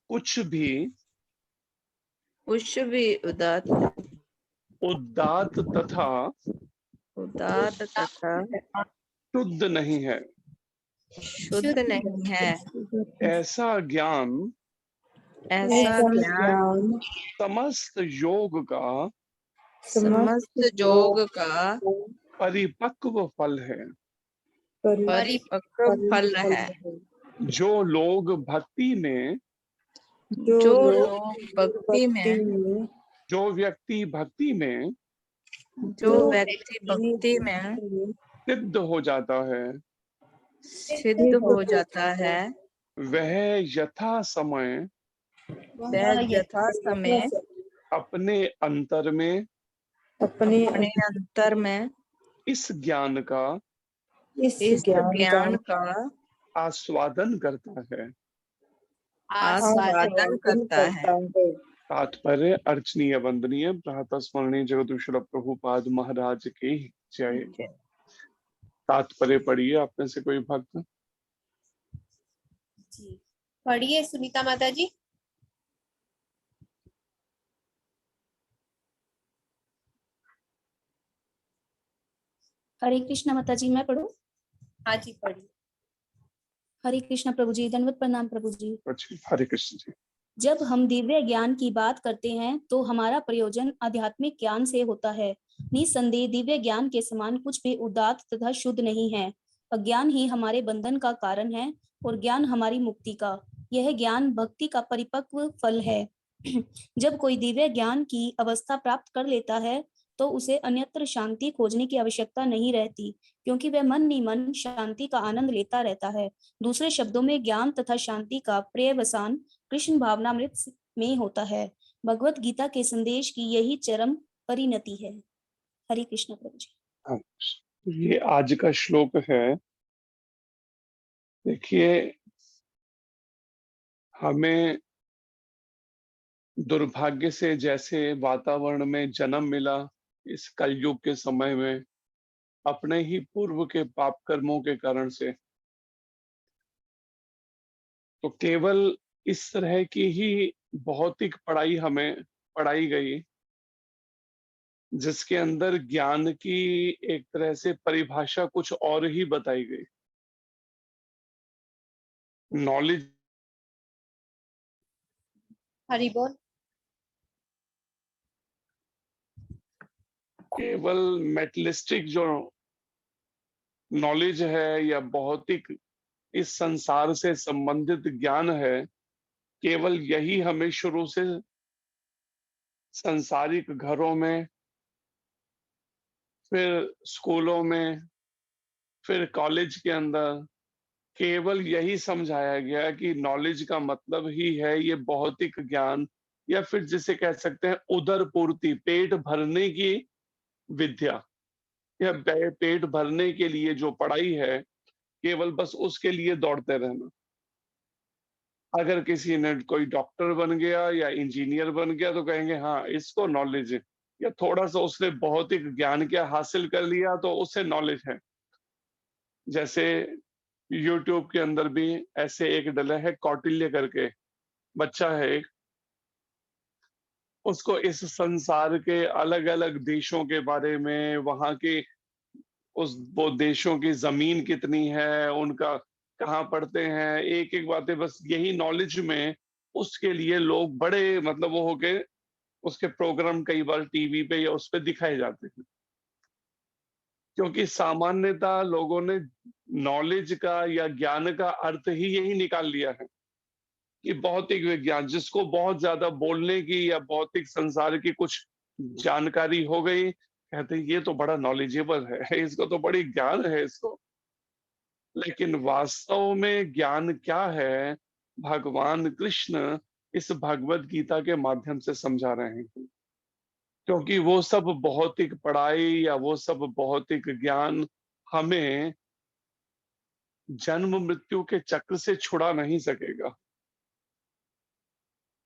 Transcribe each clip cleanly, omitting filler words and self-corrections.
कुछ भी उदात्त उदात्त तथा तथा शुद्ध नहीं है। शुद्ध नहीं है। ऐसा ज्ञान ऐसा ज्ञान समस्त योग का समस्त योग का परिपक्व फल है। परिपक्व फल है। जो लोग भक्ति में जो लोग भक्ति में जो व्यक्ति भक्ति में जो व्यक्ति भक्ति में सिद्ध हो जाता है, सिद्ध हो जाता है, वह यथा समय वह यथा समय अपने अंतर में अपने अंतर में इस ज्ञान का इस ज्ञान का आस्वादन करता है। आस्वादन करता है। तात्पर्य अर्चनीय वंदनीय प्रातः स्मरणीय जगदीश्वर प्रभुपाद महाराज की जय। तात्पर्य पढ़िए आप में से कोई भक्त। जी पढ़िए सुनीता माता जी। हरे कृष्णा माता जी, मैं पढ़ूं? हाँ जी पढ़िए। हरे कृष्णा प्रभु जी, दंडवत प्रणाम प्रभु जी। हरे कृष्ण जी। जब हम दिव्य ज्ञान की बात करते हैं तो हमारा प्रयोजन आध्यात्मिक ज्ञान से होता है। निसंदेह दिव्य ज्ञान के समान कुछ भी उदात्त तथा शुद्ध नहीं है। अज्ञान ही हमारे बंधन का कारण है और ज्ञान हमारी मुक्ति का। यह ज्ञान भक्ति का परिपक्व फल है। जब कोई दिव्य ज्ञान की अवस्था प्राप्त कर लेता है तो उसे अन्यत्र शांति खोजने की आवश्यकता नहीं रहती, क्योंकि वह मन ही मन शांति का आनंद लेता रहता है। दूसरे शब्दों में ज्ञान तथा शांति का पर्यवसान कृष्ण भावनामृत में होता है। भगवत गीता के संदेश की यही चरम परिणति है। हरे कृष्ण प्रभु जी। ये आज का श्लोक है। देखिए, हमें दुर्भाग्य से जैसे वातावरण में जन्म मिला इस कलयुग के समय में, अपने ही पूर्व के पाप कर्मों के कारण से, तो केवल इस तरह की ही भौतिक पढ़ाई हमें पढ़ाई गई, जिसके अंदर ज्ञान की एक तरह से परिभाषा कुछ और ही बताई गई। नॉलेज हरि बोल। केवल मेटलिस्टिक जो नॉलेज है या भौतिक इस संसार से संबंधित ज्ञान है, केवल यही हमें शुरू से सांसारिक घरों में, फिर स्कूलों में, फिर कॉलेज के अंदर केवल यही समझाया गया कि नॉलेज का मतलब ही है ये भौतिक ज्ञान, या फिर जिसे कह सकते हैं उदर पूर्ति, पेट भरने की विद्या, या पेट भरने के लिए जो पढ़ाई है, केवल बस उसके लिए दौड़ते रहना। अगर किसी ने कोई डॉक्टर बन गया या इंजीनियर बन गया तो कहेंगे हाँ इसको नॉलेज है, या थोड़ा सा उसने भौतिक ज्ञान क्या हासिल कर लिया तो उससे नॉलेज है। जैसे यूट्यूब के अंदर भी ऐसे एक डला है, कौटिल्य करके बच्चा है एक, उसको इस संसार के अलग अलग देशों के बारे में, वहां के वो देशों की जमीन कितनी है, उनका कहाँ पढ़ते हैं, एक एक बातें, बस यही नॉलेज में उसके लिए लोग बड़े मतलब वो होके उसके प्रोग्राम कई बार टीवी पे या उस पे दिखाए जाते हैं। क्योंकि सामान्यतः लोगों ने नॉलेज का या ज्ञान का अर्थ ही यही निकाल लिया है कि भौतिक विज्ञान, जिसको बहुत ज्यादा बोलने की या भौतिक संसार की कुछ जानकारी हो गई, कहते हैं ये तो बड़ा नॉलेजेबल है, इसको तो बड़ी ज्ञान है इसको। लेकिन वास्तव में ज्ञान क्या है, भगवान कृष्ण इस भगवत गीता के माध्यम से समझा रहे हैं। क्योंकि वो सब भौतिक पढ़ाई या वो सब भौतिक ज्ञान हमें जन्म मृत्यु के चक्र से छुड़ा नहीं सकेगा।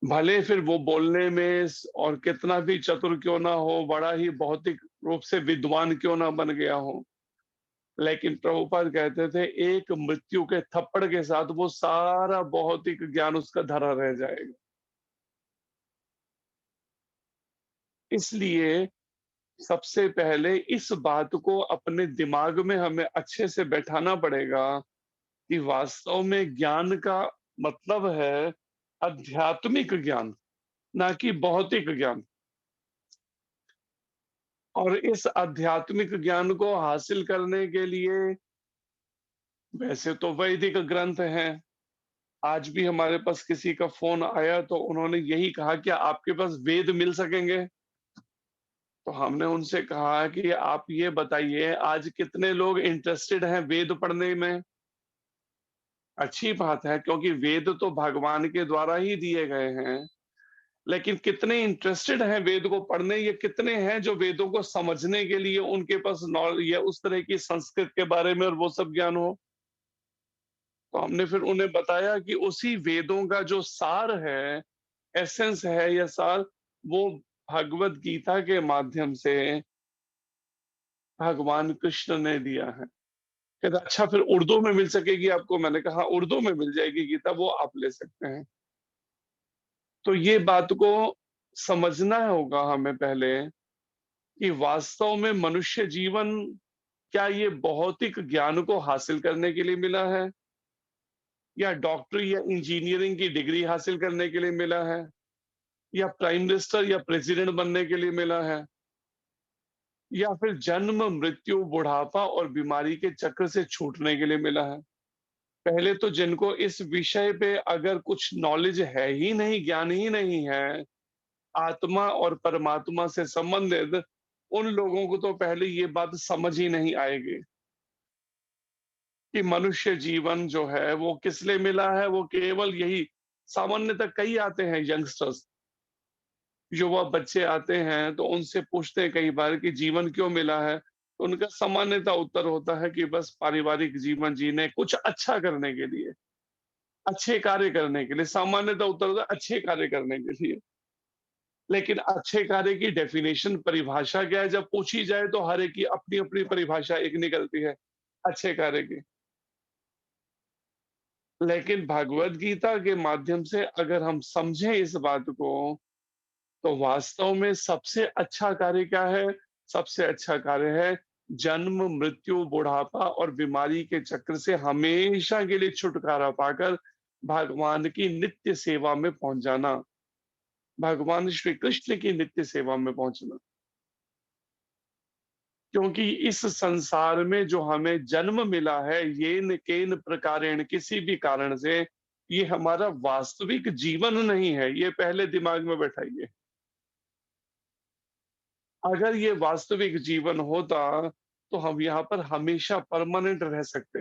भले फिर वो बोलने में और कितना भी चतुर क्यों ना हो, बड़ा ही भौतिक रूप से विद्वान क्यों ना बन गया हो, लेकिन प्रभुपाद कहते थे एक मृत्यु के थप्पड़ के साथ वो सारा भौतिक ज्ञान उसका धरा रह जाएगा। इसलिए सबसे पहले इस बात को अपने दिमाग में हमें अच्छे से बैठाना पड़ेगा कि वास्तव में ज्ञान का मतलब है आध्यात्मिक ज्ञान, ना कि भौतिक ज्ञान। और इस आध्यात्मिक ज्ञान को हासिल करने के लिए वैसे तो वैदिक ग्रंथ हैं। आज भी हमारे पास किसी का फोन आया तो उन्होंने यही कहा कि आपके पास वेद मिल सकेंगे? तो हमने उनसे कहा कि आप ये बताइए आज कितने लोग इंटरेस्टेड हैं वेद पढ़ने में? अच्छी बात है क्योंकि वेद तो भगवान के द्वारा ही दिए गए हैं, लेकिन कितने इंटरेस्टेड हैं वेद को पढ़ने, ये कितने हैं जो वेदों को समझने के लिए उनके पास नॉलेज या उस तरह की संस्कृत के बारे में और वो सब ज्ञान हो। तो हमने फिर उन्हें बताया कि उसी वेदों का जो सार है, एसेंस है या सार, वो भगवत गीता के माध्यम से भगवान कृष्ण ने दिया है। कहते अच्छा फिर उर्दू में मिल सकेगी आपको? मैंने कहा उर्दू में मिल जाएगी गीता, वो आप ले सकते हैं। तो ये बात को समझना होगा हमें पहले कि वास्तव में मनुष्य जीवन क्या ये भौतिक ज्ञान को हासिल करने के लिए मिला है, या डॉक्टरी या इंजीनियरिंग की डिग्री हासिल करने के लिए मिला है, या प्राइम मिनिस्टर या प्रेसिडेंट बनने के लिए मिला है, या फिर जन्म मृत्यु बुढ़ापा और बीमारी के चक्र से छूटने के लिए मिला है? पहले तो जिनको इस विषय पे अगर कुछ नॉलेज है ही नहीं, ज्ञान ही नहीं है आत्मा और परमात्मा से संबंधित, उन लोगों को तो पहले ये बात समझ ही नहीं आएगी कि मनुष्य जीवन जो है वो किस लिए मिला है। वो केवल यही, सामान्यतः कई आते हैं यंगस्टर्स, युवा बच्चे आते हैं तो उनसे पूछते हैं कई बार कि जीवन क्यों मिला है, तो उनका सामान्यतः उत्तर होता है कि बस पारिवारिक जीवन जीने, कुछ अच्छा करने के लिए, अच्छे कार्य करने के लिए। सामान्यतः उत्तर होता है अच्छे कार्य करने के लिए। लेकिन अच्छे कार्य की डेफिनेशन, परिभाषा क्या है जब पूछी जाए तो हर एक की अपनी अपनी परिभाषा एक निकलती है अच्छे कार्य की। लेकिन भगवत गीता के माध्यम से अगर हम समझें इस बात को, तो वास्तव में सबसे अच्छा कार्य क्या है? सबसे अच्छा कार्य है जन्म मृत्यु बुढ़ापा और बीमारी के चक्र से हमेशा के लिए छुटकारा पाकर भगवान की नित्य सेवा में पहुंच जाना, भगवान श्री कृष्ण की नित्य सेवा में पहुंचना। क्योंकि इस संसार में जो हमें जन्म मिला है, येन केन प्रकारेण, किसी भी कारण से, ये हमारा वास्तविक जीवन नहीं है। ये पहले दिमाग में बैठाइए। अगर ये वास्तविक जीवन होता तो हम यहाँ पर हमेशा परमानेंट रह सकते।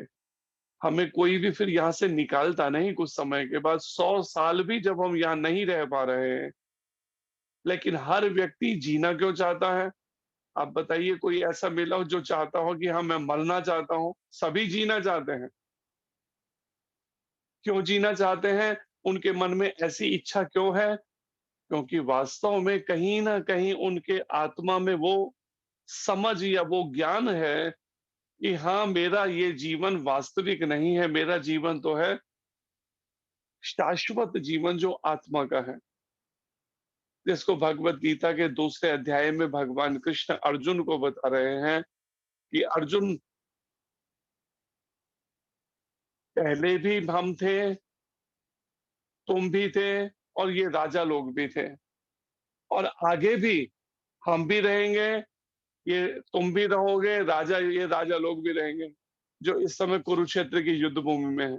हमें कोई भी फिर यहाँ से निकालता नहीं। कुछ समय के बाद 100 साल भी जब हम यहाँ नहीं रह पा रहे हैं, लेकिन हर व्यक्ति जीना क्यों चाहता है? आप बताइए कोई ऐसा मिला हो जो चाहता हो कि हाँ मैं मरना चाहता हूँ? सभी जीना चाहते हैं। क्यों जीना चाहते हैं? उनके मन में ऐसी इच्छा क्यों है? क्योंकि वास्तव में कहीं ना कहीं उनके आत्मा में वो समझ या वो ज्ञान है कि हाँ मेरा ये जीवन वास्तविक नहीं है, मेरा जीवन तो है शाश्वत जीवन जो आत्मा का है। जिसको भगवत गीता के दूसरे अध्याय में भगवान कृष्ण अर्जुन को बता रहे हैं कि अर्जुन, पहले भी हम थे, तुम भी थे, और ये राजा लोग भी थे, और आगे भी हम भी रहेंगे, ये तुम भी रहोगे, राजा, ये राजा लोग भी रहेंगे जो इस समय कुरुक्षेत्र की युद्ध भूमि में है।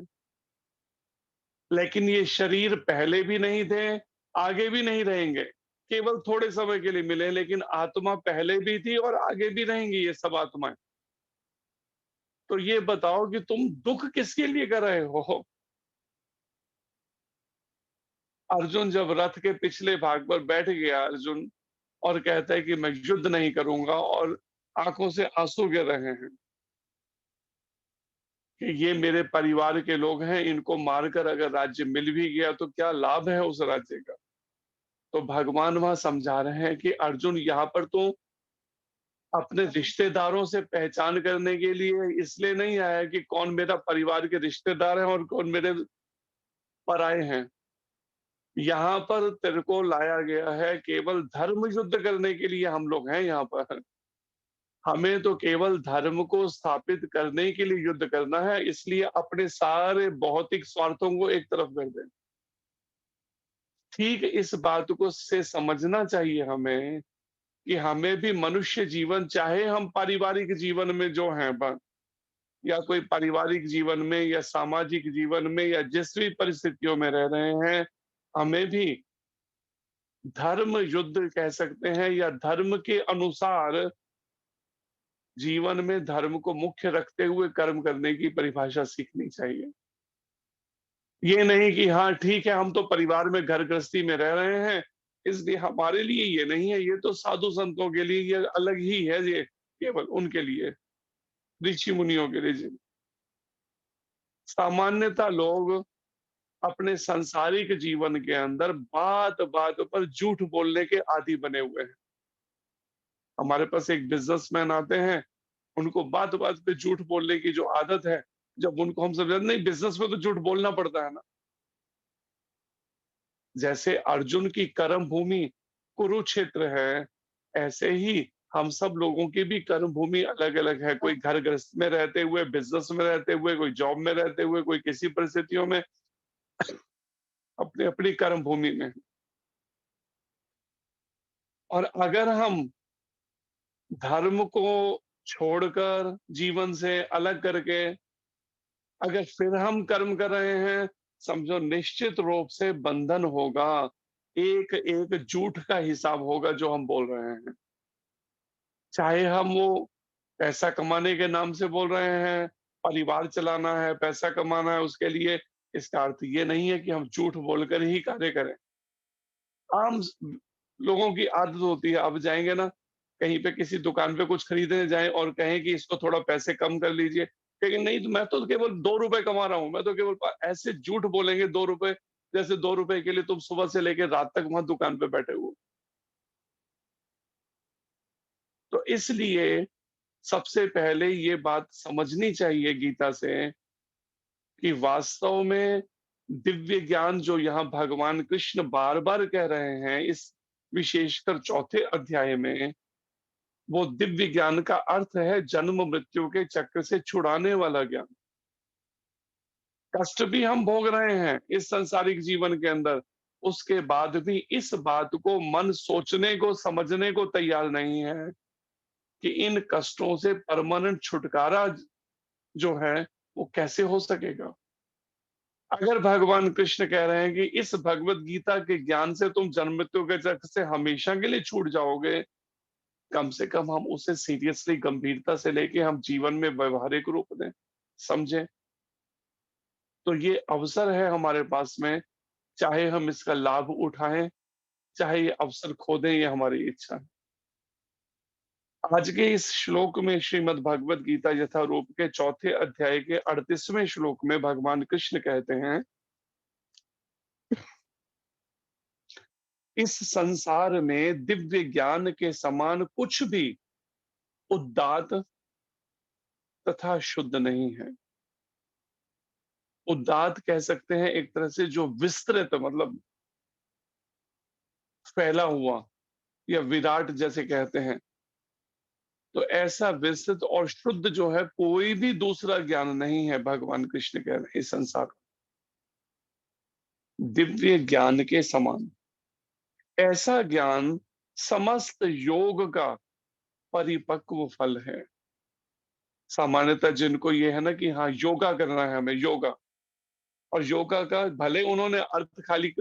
लेकिन ये शरीर पहले भी नहीं थे, आगे भी नहीं रहेंगे, केवल थोड़े समय के लिए मिले, लेकिन आत्मा पहले भी थी और आगे भी रहेंगी ये सब आत्माएं। तो ये बताओ कि तुम दुख किसके लिए कर रहे हो? अर्जुन जब रथ के पिछले भाग पर बैठ गया अर्जुन, और कहता है कि मैं युद्ध नहीं करूंगा, और आंखों से आंसू गिर रहे हैं कि ये मेरे परिवार के लोग हैं, इनको मारकर अगर राज्य मिल भी गया तो क्या लाभ है उस राज्य का। तो भगवान वहां समझा रहे हैं कि अर्जुन यहाँ पर तो अपने रिश्तेदारों से पहचान करने के लिए इसलिए नहीं आया कि कौन मेरा परिवार के रिश्तेदार हैं और कौन मेरे पराये हैं। यहाँ पर तेरे को लाया गया है केवल धर्म युद्ध करने के लिए हम लोग हैं यहाँ पर। हमें तो केवल धर्म को स्थापित करने के लिए युद्ध करना है, इसलिए अपने सारे भौतिक स्वार्थों को एक तरफ कर दें। ठीक इस बात को से समझना चाहिए हमें कि हमें भी मनुष्य जीवन, चाहे हम पारिवारिक जीवन में जो हैं या कोई पारिवारिक जीवन में या सामाजिक जीवन में या जिस भी परिस्थितियों में रह रहे हैं, हमें भी धर्म युद्ध कह सकते हैं या धर्म के अनुसार जीवन में धर्म को मुख्य रखते हुए कर्म करने की परिभाषा सीखनी चाहिए। ये नहीं कि हाँ ठीक है, हम तो परिवार में घर गृहस्थी में रह रहे हैं, इसलिए हमारे लिए ये नहीं है, ये तो साधु संतों के लिए ये अलग ही है, ये केवल उनके लिए, ऋषि मुनियों के लिए। सामान्यतः लोग अपने सांसारिक जीवन के अंदर बात बात पर झूठ बोलने के आदी बने हुए हैं। हमारे पास एक बिजनेसमैन आते हैं, उनको बात बात पे झूठ बोलने की जो आदत है, जब उनको हम समझाते नहीं बिजनेस में तो झूठ बोलना पड़ता है ना। जैसे अर्जुन की कर्म भूमि कुरुक्षेत्र है, ऐसे ही हम सब लोगों की भी कर्म भूमि अलग अलग है। कोई घर गृहस्थ में रहते हुए, बिजनेस में रहते हुए, कोई जॉब में रहते हुए, कोई किसी परिस्थितियों में अपनी अपनी कर्म भूमि में। और अगर हम धर्म को छोड़कर जीवन से अलग करके अगर फिर हम कर्म कर रहे हैं, समझो निश्चित रूप से बंधन होगा, एक एक झूठ का हिसाब होगा जो हम बोल रहे हैं। चाहे हम वो पैसा कमाने के नाम से बोल रहे हैं, परिवार चलाना है, पैसा कमाना है उसके लिए, इसका अर्थ ये नहीं है कि हम झूठ बोलकर ही कार्य करें। आम लोगों की आदत होती है, अब जाएंगे ना कहीं पे किसी दुकान पे कुछ खरीदने जाएं और कहें कि इसको थोड़ा पैसे कम कर लीजिए, लेकिन नहीं मैं तो केवल 2 रुपए कमा रहा हूं, मैं तो केवल ऐसे झूठ बोलेंगे 2 रुपए, जैसे 2 रुपए के लिए तुम सुबह से लेकर रात तक वहां दुकान पे बैठे हुए। तो इसलिए सबसे पहले ये बात समझनी चाहिए गीता से कि वास्तव में दिव्य ज्ञान जो यहाँ भगवान कृष्ण बार बार कह रहे हैं इस विशेषकर चौथे अध्याय में, वो दिव्य ज्ञान का अर्थ है जन्म मृत्यु के चक्र से छुड़ाने वाला ज्ञान। कष्ट भी हम भोग रहे हैं इस सांसारिक जीवन के अंदर, उसके बाद भी इस बात को मन सोचने को समझने को तैयार नहीं है कि इन कष्टों से परमानेंट छुटकारा जो है वो कैसे हो सकेगा। अगर भगवान कृष्ण कह रहे हैं कि इस भगवत गीता के ज्ञान से तुम जन्म मृत्यु के चक्र से हमेशा के लिए छूट जाओगे, कम से कम हम उसे सीरियसली गंभीरता से लेके हम जीवन में व्यवहारिक रूप दें, समझें। तो ये अवसर है हमारे पास में, चाहे हम इसका लाभ उठाएं, चाहे ये अवसर खो दें, ये हमारी इच्छा है। आज के इस श्लोक में श्रीमद् भगवत गीता यथारूप के चौथे अध्याय के 38वें श्लोक में भगवान कृष्ण कहते हैं, इस संसार में दिव्य ज्ञान के समान कुछ भी उदात्त तथा शुद्ध नहीं है। उदात्त कह सकते हैं एक तरह से जो विस्तृत, मतलब फैला हुआ, या विराट जैसे कहते हैं। तो ऐसा विस्तृत और शुद्ध जो है कोई भी दूसरा ज्ञान नहीं है, भगवान कृष्ण कह रहे हैं इस संसार दिव्य ज्ञान के समान। ऐसा ज्ञान समस्त योग का परिपक्व फल है। सामान्यतः जिनको ये है ना कि हाँ योगा करना है हमें, योगा, और योगा का भले उन्होंने अर्थ खाली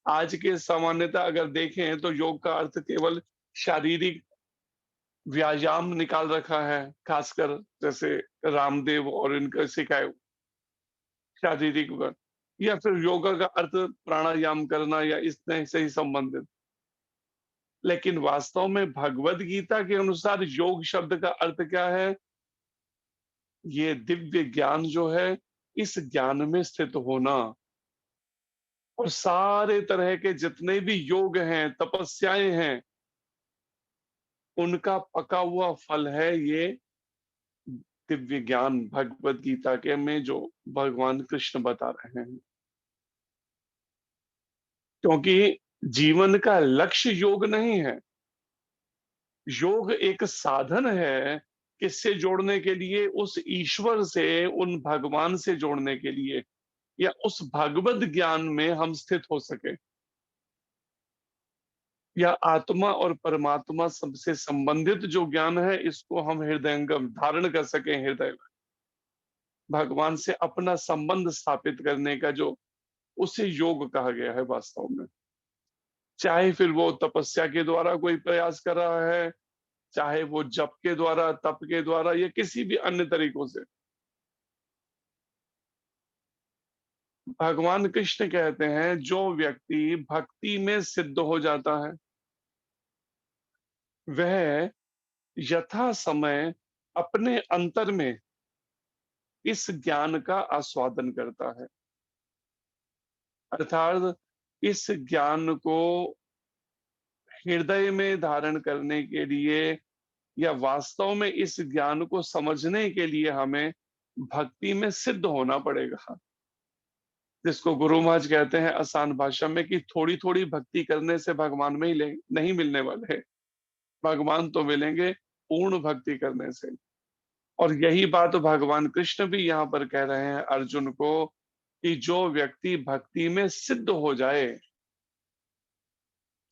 आज के सामान्यतः अगर देखें तो योग का अर्थ केवल शारीरिक व्यायाम निकाल रखा है, खासकर जैसे रामदेव और इनका सिखाए शारीरिक वर्ग, या फिर योगा का अर्थ प्राणायाम करना या इस तरह से ही संबंधित। लेकिन वास्तव में भगवत गीता के अनुसार योग शब्द का अर्थ क्या है? ये दिव्य ज्ञान जो है, इस ज्ञान में स्थित होना। और सारे तरह के जितने भी योग हैं, तपस्याएं हैं, उनका पका हुआ फल है ये दिव्य ज्ञान, भगवत गीता के में जो भगवान कृष्ण बता रहे हैं। क्योंकि जीवन का लक्ष्य योग नहीं है, योग एक साधन है किससे जोड़ने के लिए, उस ईश्वर से, उन भगवान से जोड़ने के लिए, या उस भगवत ज्ञान में हम स्थित हो सके, या आत्मा और परमात्मा सबसे संबंधित जो ज्ञान है इसको हम हृदयंगम धारण कर सके, हृदय में भगवान से अपना संबंध स्थापित करने का जो उसे योग कहा गया है वास्तव में। चाहे फिर वो तपस्या के द्वारा कोई प्रयास कर रहा है, चाहे वो जप के द्वारा, तप के द्वारा, या किसी भी अन्य तरीकों से। भगवान कृष्ण कहते हैं जो व्यक्ति भक्ति में सिद्ध हो जाता है वह यथा समय अपने अंतर में इस ज्ञान का आस्वादन करता है, अर्थात इस ज्ञान को हृदय में धारण करने के लिए या वास्तव में इस ज्ञान को समझने के लिए हमें भक्ति में सिद्ध होना पड़ेगा, जिसको गुरु महाराज कहते हैं आसान भाषा में कि थोड़ी थोड़ी भक्ति करने से भगवान में ही नहीं मिलने वाले, भगवान तो मिलेंगे पूर्ण भक्ति करने से। और यही बात भगवान कृष्ण भी यहाँ पर कह रहे हैं अर्जुन को कि जो व्यक्ति भक्ति में सिद्ध हो जाए,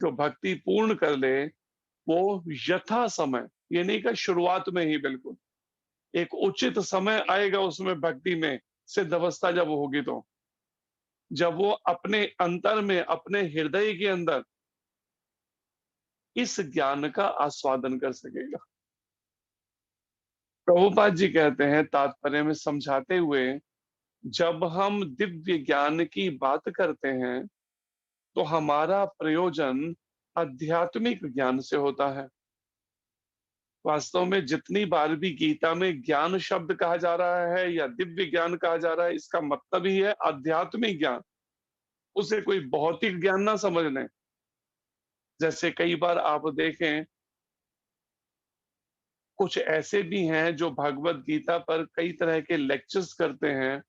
जो भक्ति पूर्ण कर ले, वो यथा समय, ये नहीं कि शुरुआत में ही, बिल्कुल एक उचित समय आएगा उसमें भक्ति में सिद्ध अवस्था जब होगी, तो जब वो अपने अंतर में, अपने हृदय के अंदर इस ज्ञान का आस्वादन कर सकेगा। प्रभुपाद जी कहते हैं तात्पर्य में समझाते हुए, जब हम दिव्य ज्ञान की बात करते हैं तो हमारा प्रयोजन आध्यात्मिक ज्ञान से होता है। वास्तव में जितनी बार भी गीता में ज्ञान शब्द कहा जा रहा है या दिव्य ज्ञान कहा जा रहा है, इसका मतलब ही है आध्यात्मिक ज्ञान। उसे कोई भौतिक ज्ञान ना समझ लें। जैसे कई बार आप देखें कुछ ऐसे भी हैं जो भगवत गीता पर कई तरह के लेक्चर्स करते हैं,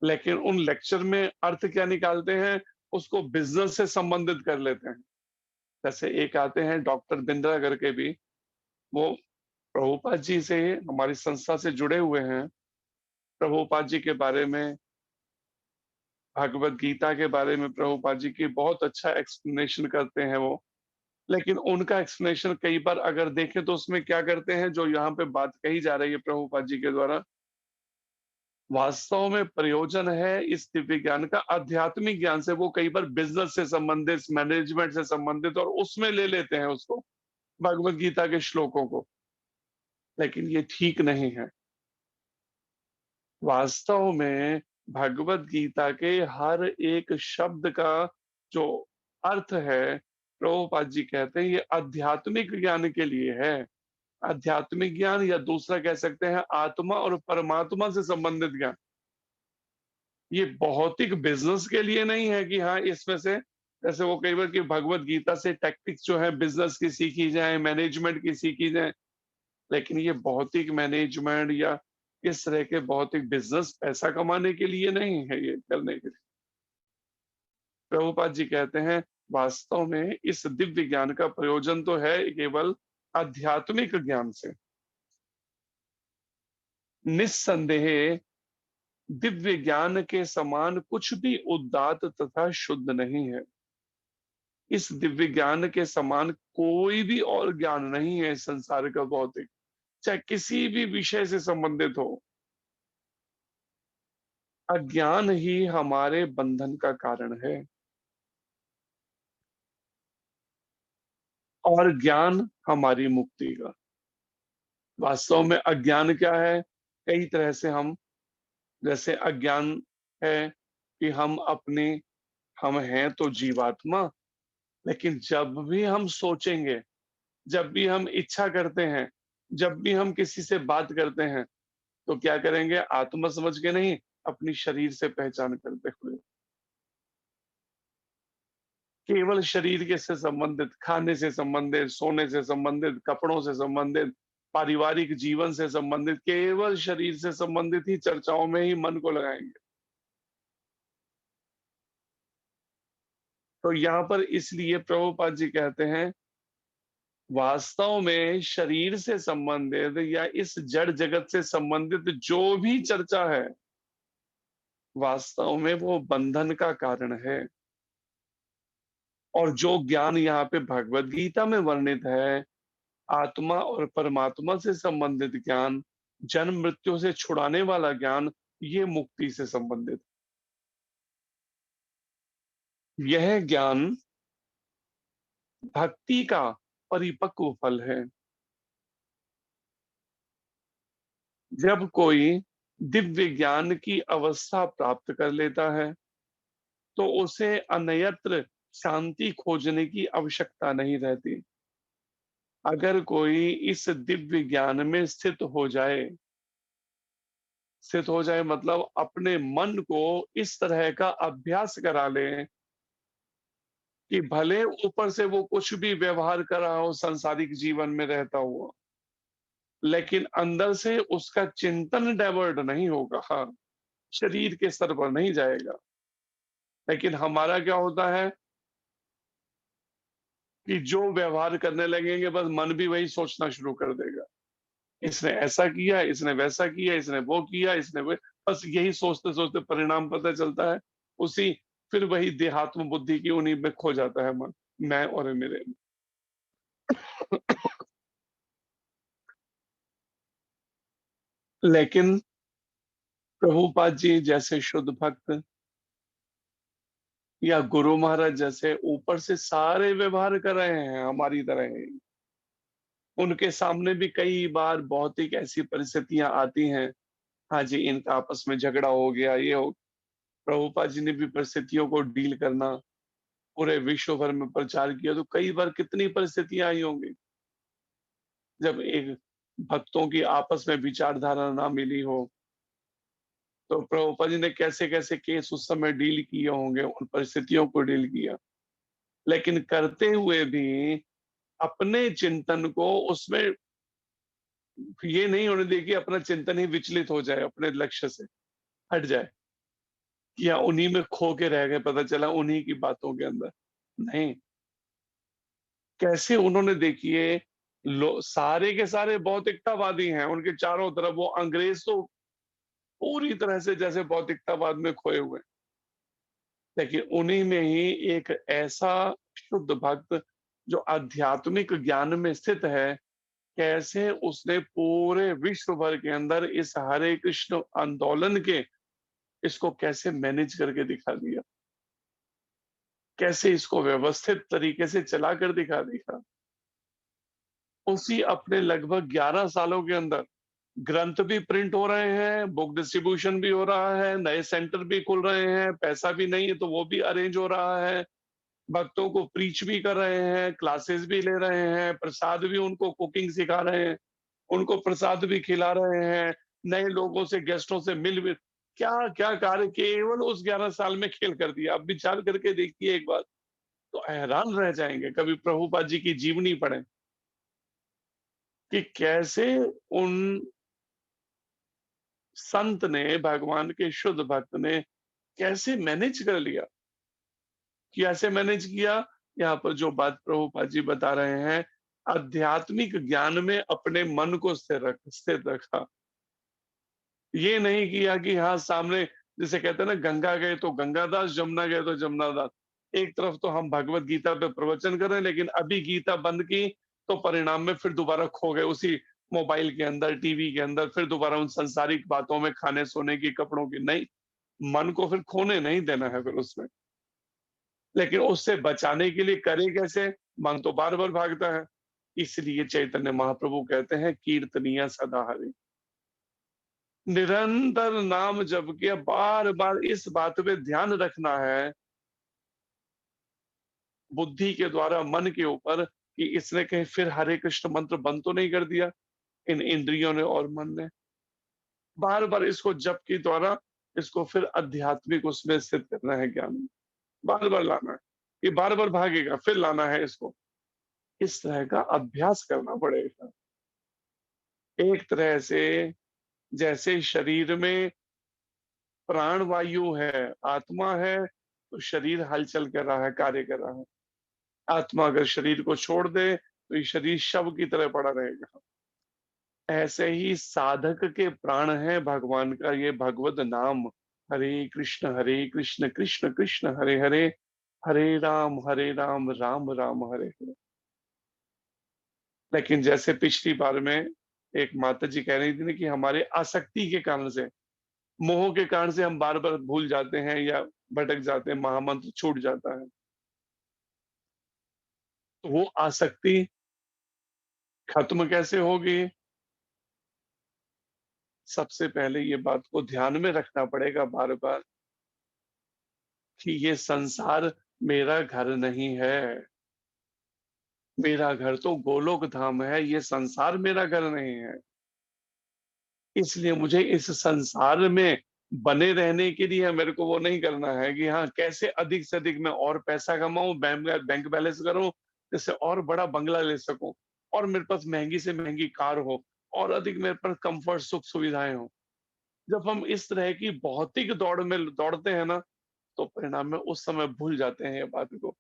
लेकिन उन लेक्चर में अर्थ क्या निकालते हैं, उसको बिजनेस से संबंधित कर लेते हैं। जैसे एक आते हैं डॉक्टर बिंद्रा करके भी, वो प्रभुपाद जी से, हमारी संस्था से जुड़े हुए हैं, प्रभुपाद जी के बारे में, भगवत गीता के बारे में प्रभुपाद जी की बहुत अच्छा एक्सप्लेनेशन करते हैं वो। लेकिन उनका एक्सप्लेनेशन कई बार अगर देखें तो उसमें क्या करते हैं, जो यहाँ पे बात कही जा रही है प्रभुपाद जी के द्वारा, वास्तव में प्रयोजन है इस दिव्य ज्ञान का आध्यात्मिक ज्ञान से। वो कई बार बिजनेस से संबंधित, मैनेजमेंट से संबंधित, और उसमें ले लेते हैं उसको, भगवत गीता के श्लोकों को। लेकिन ये ठीक नहीं है। वास्तव में भगवत गीता के हर एक शब्द का जो अर्थ है, प्रभुपाद जी कहते हैं ये आध्यात्मिक ज्ञान के लिए है। आध्यात्मिक ज्ञान, या दूसरा कह सकते हैं आत्मा और परमात्मा से संबंधित ज्ञान। ये भौतिक बिजनेस के लिए नहीं है कि हाँ इसमें से, जैसे वो कई बार कि भगवत गीता से टैक्टिक्स जो है बिजनेस की सीखी जाए, मैनेजमेंट की सीखी जाए, लेकिन ये भौतिक मैनेजमेंट या इस तरह के भौतिक बिजनेस पैसा कमाने के लिए नहीं है, ये करने के लिए। प्रभुपाद जी कहते हैं वास्तव में इस दिव्य ज्ञान का प्रयोजन तो है केवल आध्यात्मिक ज्ञान से। निस्संदेह दिव्य ज्ञान के समान कुछ भी उदात्त तथा शुद्ध नहीं है। इस दिव्य ज्ञान के समान कोई भी और ज्ञान नहीं है इस संसार का भौतिक, चाहे किसी भी विषय से संबंधित हो। अज्ञान ही हमारे बंधन का कारण है और ज्ञान हमारी मुक्ति का। वास्तव में अज्ञान क्या है, कई तरह से हम, जैसे अज्ञान है कि हम हैं तो जीवात्मा, लेकिन जब भी हम सोचेंगे, जब भी हम इच्छा करते हैं, जब भी हम किसी से बात करते हैं, तो क्या करेंगे, आत्मा समझ के नहीं, अपनी शरीर से पहचान करते हुए। केवल शरीर के से संबंधित, खाने से संबंधित, सोने से संबंधित, कपड़ों से संबंधित, पारिवारिक जीवन से संबंधित, केवल शरीर से संबंधित ही चर्चाओं में ही मन को लगाएंगे। तो यहाँ पर इसलिए प्रभुपाद जी कहते हैं, वास्तव में शरीर से संबंधित या इस जड़ जगत से संबंधित जो भी चर्चा है, वास्तव में वो बंधन का कारण है। और जो ज्ञान यहाँ पे भगवत गीता में वर्णित है, आत्मा और परमात्मा से संबंधित ज्ञान, जन्म मृत्यु से छुड़ाने वाला ज्ञान, ये मुक्ति से संबंधित। यह ज्ञान भक्ति का परिपक्व फल है। जब कोई दिव्य ज्ञान की अवस्था प्राप्त कर लेता है, तो उसे अन्यत्र शांति खोजने की आवश्यकता नहीं रहती। अगर कोई इस दिव्य ज्ञान में स्थित हो जाए मतलब अपने मन को इस तरह का अभ्यास करा ले कि भले ऊपर से वो कुछ भी व्यवहार कर रहा हो सांसारिक जीवन में रहता हुआ, लेकिन अंदर से उसका चिंतन डाइवर्ट नहीं होगा। हाँ, शरीर के स्तर पर नहीं जाएगा। लेकिन हमारा क्या होता है कि जो व्यवहार करने लगेंगे बस मन भी वही सोचना शुरू कर देगा। इसने ऐसा किया, इसने वैसा किया, इसने वो किया, इसने वो, बस यही सोचते सोचते परिणाम पता चलता है उसी, फिर वही देहात्म बुद्धि की उन्हीं में खो जाता है मन, मैं और मेरे में। लेकिन प्रभुपाद जी जैसे शुद्ध भक्त या गुरु महाराज जैसे ऊपर से सारे व्यवहार कर रहे हैं हमारी तरह ही, उनके सामने भी कई बार भौतिक ऐसी परिस्थितियां आती हैं, हाँ जी इनका आपस में झगड़ा हो गया, ये हो, प्रभुपाद जी ने भी परिस्थितियों को डील करना, पूरे विश्व भर में प्रचार किया, तो कई बार कितनी परिस्थितियां आई होंगी जब एक भक्तों की आपस में विचारधारा ना मिली हो, तो प्रभुपाद जी ने कैसे कैसे केस उस समय डील किए होंगे, उन परिस्थितियों को डील किया। लेकिन करते हुए भी अपने चिंतन को उसमें ये नहीं होने देगी अपना चिंतन ही विचलित हो जाए, अपने लक्ष्य से हट जाए या उन्हीं में खो के रह गए, पता चला उन्हीं की बातों के अंदर। नहीं, कैसे उन्होंने देखिए सारे के सारे भौतिकतावादी हैं, उनके चारों तरफ वो अंग्रेज तो पूरी तरह से जैसे भौतिकतावाद में खोए हुए, लेकिन उन्हीं में ही एक ऐसा शुद्ध भक्त जो आध्यात्मिक ज्ञान में स्थित है, कैसे उसने पूरे विश्व भर के अंदर इस हरे कृष्ण आंदोलन के इसको कैसे मैनेज करके दिखा दिया, कैसे इसको व्यवस्थित तरीके से चला कर दिखा दिया। उसी अपने लगभग 11 सालों के अंदर ग्रंथ भी प्रिंट हो रहे हैं, बुक डिस्ट्रीब्यूशन भी हो रहा है, नए सेंटर भी खुल रहे हैं, पैसा भी नहीं है तो वो भी अरेंज हो रहा है, भक्तों को प्रीच भी कर रहे हैं, क्लासेस भी ले रहे हैं, प्रसाद भी उनको कुकिंग सिखा रहे हैं, उनको प्रसाद भी खिला रहे हैं, नए लोगों से गेस्टों से मिल भी, क्या क्या कार्य केवल उस 11 साल में खेल कर दिया। आप विचार करके देखिए एक बार, तो हैरान रह जाएंगे, कभी प्रभुपाद जी की जीवनी पढ़ें कि कैसे उन संत ने, भगवान के शुद्ध भक्त ने कैसे मैनेज कर लिया, कि ऐसे मैनेज किया। यहाँ पर जो बात प्रभुपाद जी बता रहे हैं, आध्यात्मिक ज्ञान में अपने मन को स्थिर रखा। ये नहीं किया कि हाँ सामने, जैसे कहते हैं ना, गंगा गए तो गंगादास, जमुना गए तो जमुनादास। एक तरफ तो हम भगवत गीता पे प्रवचन कर रहे हैं, लेकिन अभी गीता बंद की तो परिणाम में फिर दोबारा खो गए उसी मोबाइल के अंदर, टीवी के अंदर, फिर दोबारा उन सांसारिक बातों में, खाने सोने की, कपड़ों की। नहीं, मन को फिर खोने नहीं देना है फिर उसमें। लेकिन उससे बचाने के लिए करे कैसे? मन तो बार बार भागता है। इसलिए चैतन्य महाप्रभु कहते हैं, कीर्तनीय सदा हरि, निरंतर नाम जप के बार बार इस बात पे ध्यान रखना है बुद्धि के द्वारा, मन के ऊपर, कि इसने कहीं फिर हरे कृष्ण मंत्र बंद तो नहीं कर दिया इन इंद्रियों ने और मन ने। बार बार इसको जप के द्वारा इसको फिर आध्यात्मिक उसमें स्थित करना है, ज्ञान में बार बार लाना है कि बार बार भागेगा, फिर लाना है इसको। इस तरह का अभ्यास करना पड़ेगा। एक तरह से जैसे शरीर में प्राण वायु है, आत्मा है, तो शरीर हलचल कर रहा है, कार्य कर रहा है। आत्मा अगर शरीर को छोड़ दे तो ये शरीर शव की तरह पड़ा रहेगा। ऐसे ही साधक के प्राण है भगवान का ये भगवत नाम। हरे कृष्ण कृष्ण कृष्ण हरे हरे, हरे राम राम राम हरे हरे। लेकिन जैसे पिछली बार में एक माता जी कह रही थी ना कि हमारे आसक्ति के कारण से, मोह के कारण से हम बार बार भूल जाते हैं या भटक जाते हैं, महामंत्र छूट जाता है। तो वो आसक्ति खत्म कैसे होगी? सबसे पहले ये बात को ध्यान में रखना पड़ेगा बार बार कि ये संसार मेरा घर नहीं है। मेरा घर तो गोलोक धाम है, ये संसार मेरा घर नहीं है। इसलिए मुझे इस संसार में बने रहने के लिए मेरे को वो नहीं करना है कि हाँ कैसे अधिक से अधिक मैं और पैसा कमाऊं, बैंक बैलेंस करूं, जिससे और बड़ा बंगला ले सकूं, और मेरे पास महंगी से महंगी कार हो, और अधिक मेरे पास कंफर्ट सुख सुविधाएं हो। जब हम इस तरह की भौतिक दौड़ में दौड़ते हैं ना, तो परिणाम में उस समय भूल जाते हैं ये बात को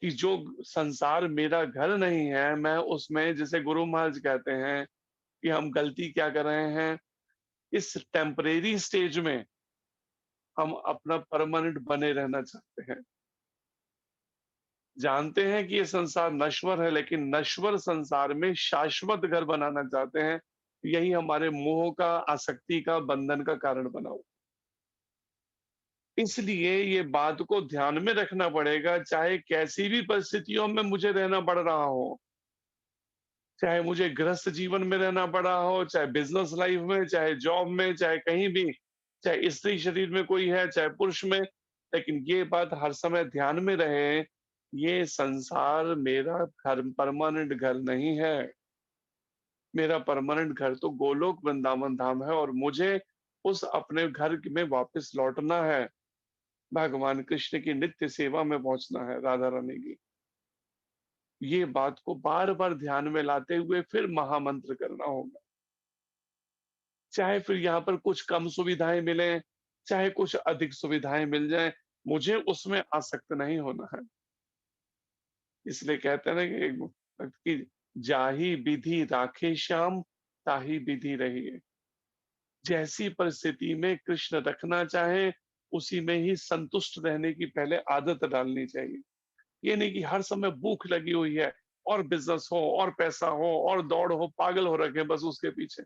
कि जो संसार मेरा घर नहीं है, मैं उसमें, जैसे गुरु महाराज कहते हैं कि हम गलती क्या कर रहे हैं, इस टेम्परेरी स्टेज में हम अपना परमानेंट बने रहना चाहते हैं। जानते हैं कि ये संसार नश्वर है, लेकिन नश्वर संसार में शाश्वत घर बनाना चाहते हैं। यही हमारे मोह का, आसक्ति का, बंधन का कारण बना हुआ। इसलिए ये बात को ध्यान में रखना पड़ेगा, चाहे कैसी भी परिस्थितियों में मुझे रहना पड़ रहा हो, चाहे मुझे गृहस्थ जीवन में रहना पड़ा हो, चाहे बिजनेस लाइफ में, चाहे जॉब में, चाहे कहीं भी, चाहे स्त्री शरीर में कोई है, चाहे पुरुष में, लेकिन ये बात हर समय ध्यान में रहे, ये संसार मेरा घर, परमानेंट घर नहीं है। मेरा परमानेंट घर तो गोलोक वृंदावन धाम है, और मुझे उस अपने घर में वापस लौटना है। भगवान कृष्ण की नित्य सेवा में पहुंचना है, राधा रानी की। ये बात को बार बार ध्यान में लाते हुए फिर महामंत्र करना होगा। चाहे फिर यहाँ पर कुछ कम सुविधाएं मिले, चाहे कुछ अधिक सुविधाएं मिल जाएं, मुझे उसमें आसक्त नहीं होना है। इसलिए कहते हैं ना कि जाही विधि राखे श्याम, ताही विधि रहिए। जैसी परिस्थिति में कृष्ण रखना चाहे, उसी में ही संतुष्ट रहने की पहले आदत डालनी चाहिए। ये नहीं कि हर समय भूख लगी हुई है, और बिजनेस हो, और पैसा हो, और दौड़ हो, पागल हो रखे बस उसके पीछे।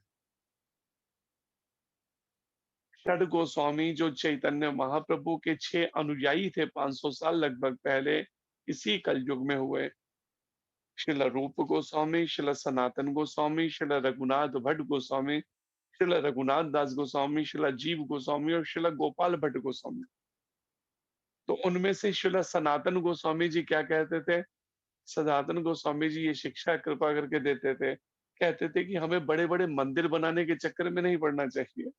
षड गोस्वामी जो चैतन्य महाप्रभु के 6 अनुयायी थे 500 साल लगभग पहले, इसी कलयुग में हुए। श्रील रूप गोस्वामी, श्रील सनातन गोस्वामी, श्रील रघुनाथ भट्ट गोस्वामी, श्रील रघुनाथ दास गोस्वामी, श्रील जीव गोस्वामी और श्रील गोपाल भट्ट गोस्वामी। तो उनमें से श्रील सनातन गोस्वामी जी क्या कहते थे? सनातन गोस्वामी जी ये शिक्षा कृपा करके देते थे, कहते थे कि हमें बड़े बड़े मंदिर बनाने के चक्कर में नहीं पड़ना चाहिए।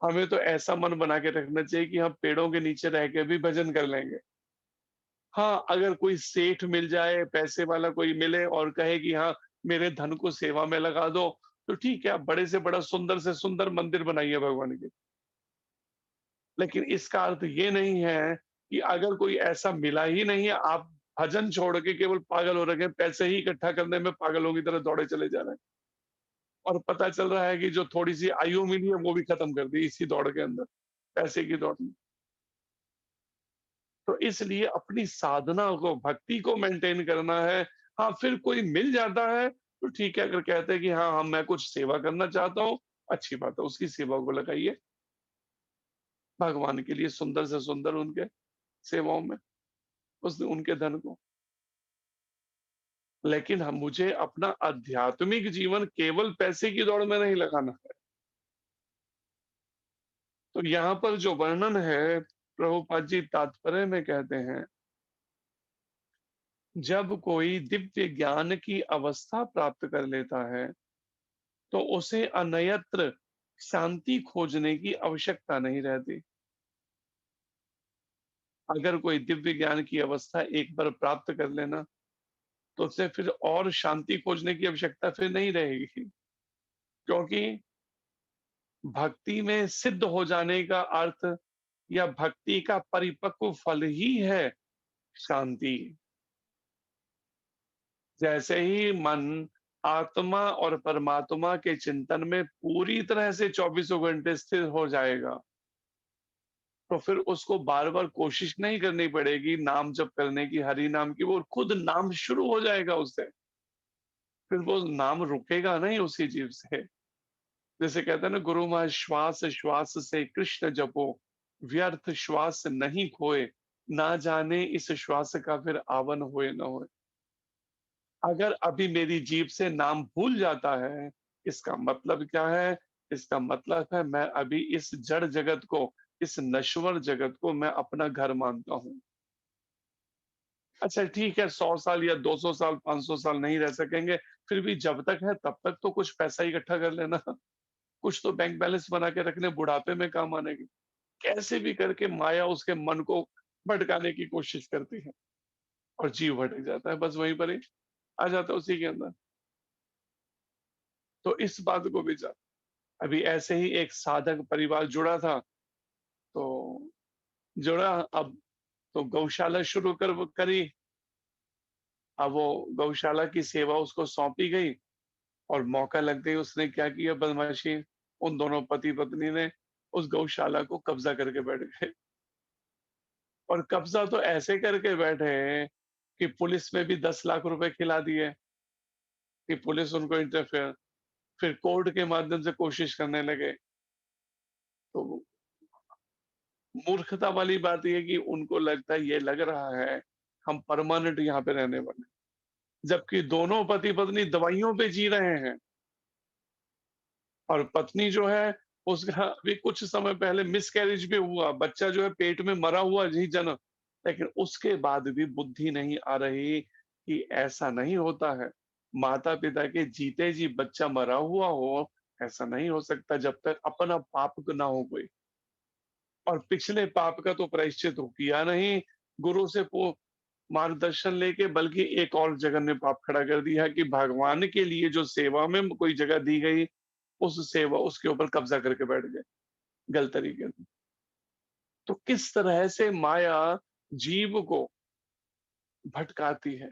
हमें तो ऐसा मन बना के रखना चाहिए कि हम पेड़ों के नीचे रह के भी भजन कर लेंगे। हाँ, अगर कोई सेठ मिल जाए, पैसे वाला कोई मिले और कहे कि हाँ मेरे धन को सेवा में लगा दो, तो ठीक है, आप बड़े से बड़ा सुंदर से सुंदर मंदिर बनाइए भगवान के। लेकिन इसका अर्थ ये नहीं है कि अगर कोई ऐसा मिला ही नहीं है, आप भजन छोड़ के केवल पागल हो रखे हैं, पैसे ही इकट्ठा करने में पागलों की तरह दौड़े चले जा रहे हैं। और पता चल रहा है कि जो थोड़ी सी आयु मिली है वो भी खत्म कर दी इसी दौड़ के अंदर, पैसे की दौड़ में। तो इसलिए अपनी साधना को, भक्ति को मेंटेन करना है। हाँ, फिर कोई मिल जाता है तो ठीक है, अगर कहते हैं कि हाँ हम, मैं कुछ सेवा करना चाहता हूँ, अच्छी बात है, उसकी सेवा को लगाइए भगवान के लिए, सुंदर से सुंदर उनके सेवाओं में उस उनके धन को। लेकिन हम, मुझे अपना आध्यात्मिक जीवन केवल पैसे की दौड़ में नहीं लगाना है। तो यहाँ पर जो वर्णन है, प्रभुपाद जी तात्पर्य में कहते हैं, जब कोई दिव्य ज्ञान की अवस्था प्राप्त कर लेता है, तो उसे अन्यत्र शांति खोजने की आवश्यकता नहीं रहती। अगर कोई दिव्य ज्ञान की अवस्था एक बार प्राप्त कर लेना, तो उसे फिर और शांति खोजने की आवश्यकता फिर नहीं रहेगी, क्योंकि भक्ति में सिद्ध हो जाने का अर्थ या भक्ति का परिपक्व फल ही है शांति। जैसे ही मन आत्मा और परमात्मा के चिंतन में पूरी तरह से 24 घंटे स्थिर हो जाएगा, तो फिर उसको बार बार कोशिश नहीं करनी पड़ेगी नाम जप करने की, हरि नाम की, वो खुद नाम शुरू हो जाएगा उससे। फिर वो नाम रुकेगा नहीं उसी जीव से। जैसे कहते हैं ना, गुरु माँ श्वास श्वास से कृष्ण जपो, व्यर्थ श्वास नहीं खोए, ना जाने इस श्वास का फिर आवन होए न होए। अगर अभी मेरी जीभ से नाम भूल जाता है, इसका मतलब क्या है? इसका मतलब है मैं अभी इस जड़ जगत को, इस नश्वर जगत को मैं अपना घर मानता हूं। अच्छा ठीक है, 100 साल या 200 साल 500 साल नहीं रह सकेंगे, फिर भी जब तक है तब तक तो कुछ पैसा इकट्ठा कर लेना। कुछ तो बैंक बैलेंस बना के रखने, बुढ़ापे में काम आने की। कैसे भी करके माया उसके मन को भटकाने की कोशिश करती है और जीव भटक जाता है, बस वहीं पर ही आ जाता है उसी के अंदर। तो इस बात को विचार, अभी ऐसे ही एक साधक परिवार जुड़ा था, तो जुड़ा, अब तो गौशाला शुरू करी। अब वो गौशाला की सेवा उसको सौंपी गई और मौका लग गई, उसने क्या किया बदमाशी, उन दोनों पति पत्नी ने उस गौशाला को कब्जा करके बैठ गए। और कब्जा तो ऐसे करके बैठे हैं कि पुलिस में भी 10 लाख रुपए खिला दिए कि पुलिस उनको इंटरफेयर, फिर कोर्ट के माध्यम से कोशिश करने लगे। तो मूर्खता वाली बात यह है कि उनको लगता है, ये लग रहा है हम परमानेंट यहाँ पे रहने वाले, जबकि दोनों पति पत्नी दवाइयों पे जी रहे हैं। और पत्नी जो है, उसका अभी कुछ समय पहले मिसकैरेज भी हुआ, बच्चा जो है पेट में मरा हुआ ही जन्म, लेकिन उसके बाद भी बुद्धि नहीं आ रही कि ऐसा नहीं होता है। माता पिता के जीते जी बच्चा मरा हुआ हो, ऐसा नहीं हो सकता जब तक अपना पाप ना हो कोई। और पिछले पाप का तो प्रायश्चित हो किया नहीं, गुरु से मार्गदर्शन लेके, बल्कि एक और जगह ने पाप खड़ा कर दिया कि भगवान के लिए जो सेवा में कोई जगह दी गई, उस सेवा उसके ऊपर कब्जा करके बैठ गए गलत तरीके से। तो किस तरह से माया जीव को भटकाती है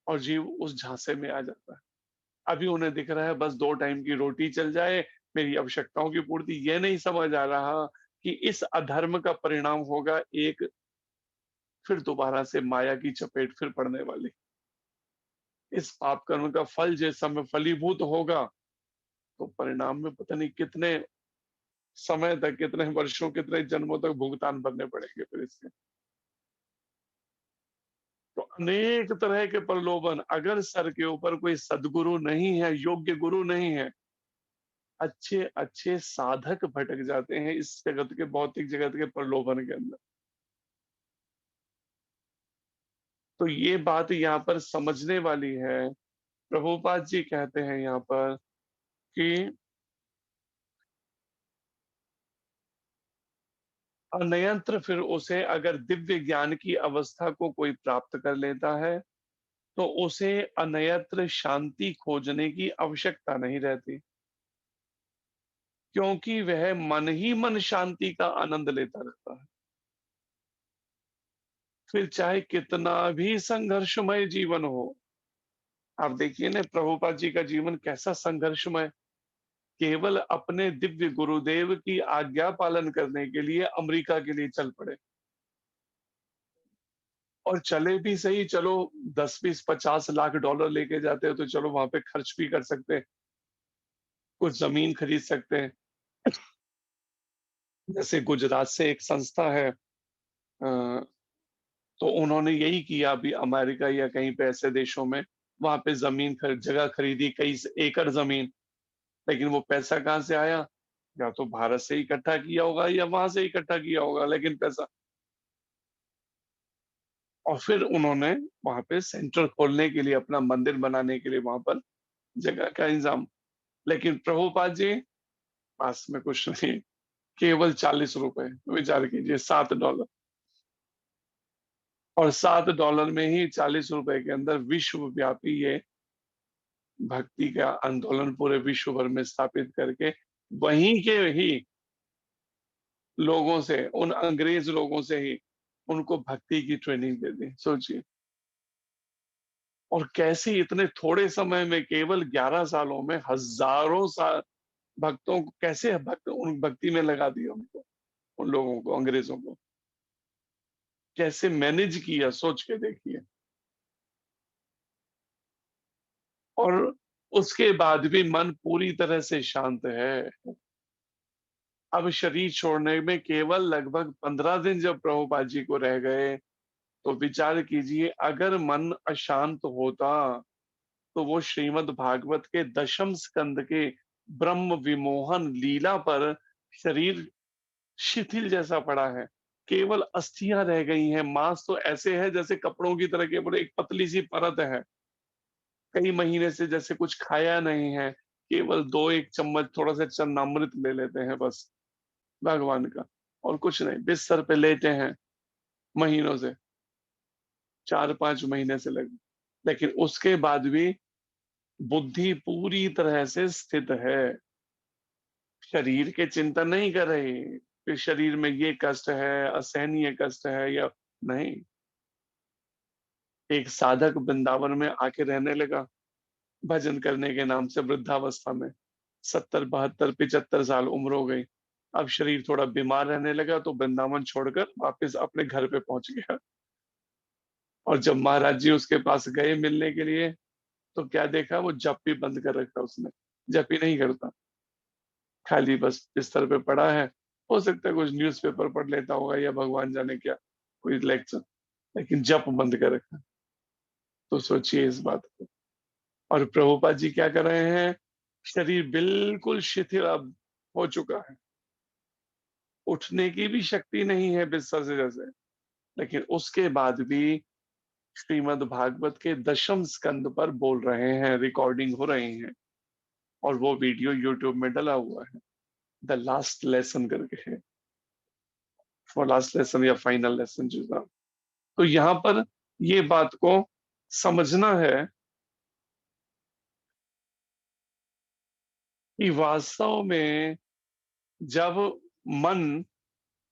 और जीव उस झांसे में आ जाता है। अभी उन्हें दिख रहा है बस 2 टाइम की रोटी चल जाए, मेरी आवश्यकताओं की पूर्ति, ये नहीं समझ आ रहा कि इस अधर्म का परिणाम होगा एक, फिर दोबारा से माया की चपेट फिर पड़ने वाली। इस पाप कर्म का फल जिस समय फलीभूत होगा, तो परिणाम में पता नहीं कितने समय तक, कितने वर्षों, कितने जन्मों तक भुगतान भरने पड़ेंगे फिर इसके। तो अनेक तरह के प्रलोभन, अगर सर के ऊपर कोई सदगुरु नहीं है, योग्य गुरु नहीं है, अच्छे अच्छे साधक भटक जाते हैं इस जगत के, भौतिक जगत के प्रलोभन के अंदर। तो ये बात यहाँ पर समझने वाली है। प्रभुपाद जी कहते हैं यहाँ पर कि अनयंत्र फिर उसे, अगर दिव्य ज्ञान की अवस्था को कोई प्राप्त कर लेता है, तो उसे अनयत्र शांति खोजने की आवश्यकता नहीं रहती, क्योंकि वह मन ही मन शांति का आनंद लेता रहता है। फिर चाहे कितना भी संघर्षमय जीवन हो, आप देखिए ना प्रभुपाद जी का जीवन कैसा संघर्षमय, केवल अपने दिव्य गुरुदेव की आज्ञा पालन करने के लिए अमेरिका के लिए चल पड़े। और चले भी सही, चलो 10 20 50 लाख डॉलर लेके जाते हो तो चलो वहां पे खर्च भी कर सकते हैं, कुछ जमीन खरीद सकते हैं। जैसे गुजरात से एक संस्था है, तो उन्होंने यही किया अभी अमेरिका या कहीं पे ऐसे देशों में, वहां पे जगह खरीदी, कई एकड़ जमीन। लेकिन वो पैसा कहाँ से आया? या तो भारत से इकट्ठा किया होगा या वहां से इकट्ठा किया होगा, लेकिन पैसा। और फिर उन्होंने वहां पे सेंटर खोलने के लिए, अपना मंदिर बनाने के लिए वहां पर जगह का इंतजाम। लेकिन प्रभुपाद जी पास में कुछ नहीं, केवल 40 रुपए, विचार कीजिए, $7। और $7 में ही 40 रुपए के अंदर विश्वव्यापी ये भक्ति का आंदोलन पूरे विश्व भर में स्थापित करके वहीं के ही लोगों से, उन अंग्रेज लोगों से ही उनको भक्ति की ट्रेनिंग दे दी। सोचिए, और कैसे इतने थोड़े समय में केवल 11 सालों में हजारों भक्तों को कैसे उन भक्ति में लगा दिया उनको, उन लोगों को, अंग्रेजों को कैसे मैनेज किया, सोच के देखिए। और उसके बाद भी मन पूरी तरह से शांत है। अब शरीर छोड़ने में केवल लगभग 15 दिन जब प्रभुपाद जी को रह गए, तो विचार कीजिए, अगर मन अशांत होता तो वो श्रीमद् भागवत के 10वीं स्कंद के ब्रह्म विमोहन लीला पर शरीर शिथिल जैसा पड़ा है, केवल अस्थियां रह गई हैं, मांस तो ऐसे है जैसे कपड़ों की तरह केवल एक पतली सी परत है, कई महीने से जैसे कुछ खाया नहीं है, केवल 2-1 चम्मच थोड़ा सा चन्नामृत ले लेते हैं बस भगवान का, और कुछ नहीं, बिस्तर पे लेटे हैं महीनों से, 4-5 महीने से लगे, लेकिन उसके बाद भी बुद्धि पूरी तरह से स्थित है, शरीर के चिंतन नहीं कर रही कि शरीर में ये कष्ट है, असहनीय कष्ट है या नहीं। एक साधक वृंदावन में आके रहने लगा भजन करने के नाम से, वृद्धावस्था में 70, 72, 75 साल उम्र हो गई। अब शरीर थोड़ा बीमार रहने लगा तो वृंदावन छोड़कर वापस अपने घर पे पहुंच गया। और जब महाराज जी उसके पास गए मिलने के लिए, तो क्या देखा, वो जप भी बंद कर रखा उसने, जप ही नहीं करता, खाली बस बिस्तर पे पड़ा है। हो सकता है कुछ न्यूज़पेपर पढ़ लेता होगा या भगवान जाने क्या, कोई लेक्चर, लेकिन जप बंद कर रखा। तो सोचिए इस बात को। और प्रभुपाद जी क्या कर रहे हैं, शरीर बिल्कुल शिथिल अब हो चुका है, उठने की भी शक्ति नहीं है बिस्तर से जैसे, लेकिन उसके बाद भी श्रीमद् भागवत के 10वीं स्कंद पर बोल रहे हैं, रिकॉर्डिंग हो रही है, और वो वीडियो यूट्यूब में डला हुआ है, द लास्ट लेसन करके है, फॉर लास्ट लेसन या फाइनल लेसन जो। तो यहाँ पर ये बात को समझना है कि वास्तव में जब मन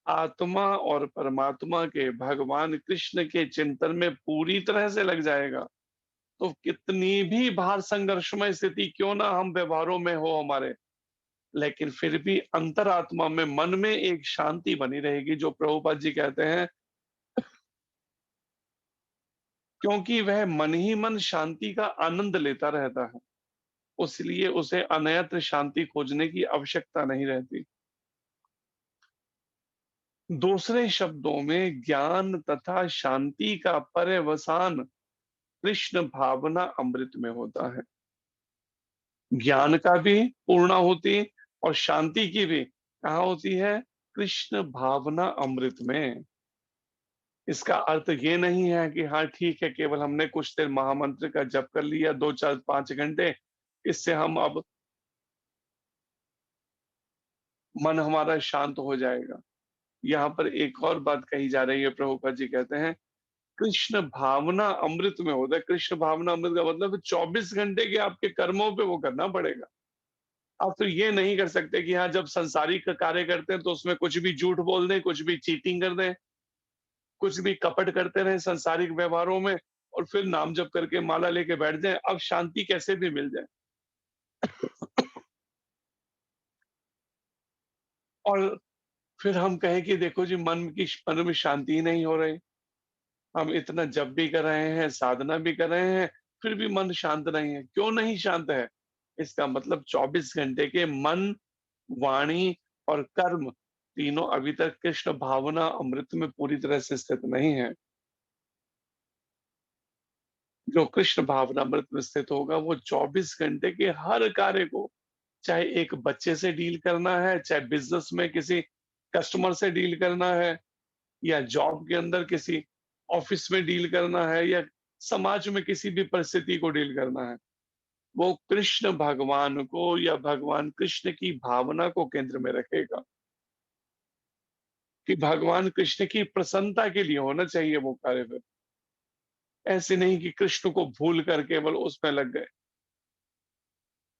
आत्मा और परमात्मा के, भगवान कृष्ण के चिंतन में पूरी तरह से लग जाएगा, तो कितनी भी भार संघर्षमय स्थिति क्यों ना हम व्यवहारों में हो हमारे, लेकिन फिर भी अंतरात्मा में, मन में एक शांति बनी रहेगी, जो प्रभुपाद जी कहते हैं, क्योंकि वह मन ही मन शांति का आनंद लेता रहता है, उसलिए उसे अन्यत्र शांति खोजने की आवश्यकता नहीं रहती। दूसरे शब्दों में ज्ञान तथा शांति का पर्यवसान कृष्ण भावना अमृत में होता है। ज्ञान का भी पूर्णाहुति और शांति की भी कहाँ होती है, कृष्ण भावना अमृत में। इसका अर्थ ये नहीं है कि हाँ ठीक है, केवल हमने कुछ देर महामंत्र का जप कर लिया 2, 4, 5 घंटे, इससे हम अब मन हमारा शांत हो जाएगा। यहाँ पर एक और बात कही जा रही है, प्रभुपाद जी कहते हैं कृष्ण भावना अमृत में होता है। कृष्ण भावना अमृत का मतलब 24 घंटे के आपके कर्मों पे वो करना पड़ेगा। आप तो ये नहीं कर सकते कि हाँ जब संसारिक कार्य करते हैं तो उसमें कुछ भी झूठ बोल दें, कुछ भी चीटिंग कर दें, कुछ भी कपट करते रहे संसारिक व्यवहारों में, और फिर नाम जप करके माला लेके बैठ जाए, अब शांति कैसे भी मिल जाए। और फिर हम कहें कि देखो जी मन में शांति ही नहीं हो रही, हम इतना जप भी कर रहे हैं, साधना भी कर रहे हैं, फिर भी मन शांत नहीं है। क्यों नहीं शांत है? इसका मतलब 24 घंटे के मन, वाणी और कर्म तीनों अभी तक कृष्ण भावना अमृत में पूरी तरह से स्थित नहीं है। जो कृष्ण भावना अमृत में स्थित होगा, वो 24 घंटे के हर कार्य को, चाहे एक बच्चे से डील करना है, चाहे बिजनेस में किसी कस्टमर से डील करना है, या जॉब के अंदर किसी ऑफिस में डील करना है, या समाज में किसी भी परिस्थिति को डील करना है, वो कृष्ण भगवान को या भगवान कृष्ण की भावना को केंद्र में रखेगा कि भगवान कृष्ण की प्रसन्नता के लिए होना चाहिए वो कार्य। फिर ऐसे नहीं कि कृष्ण को भूल कर केवल उसमें लग गए।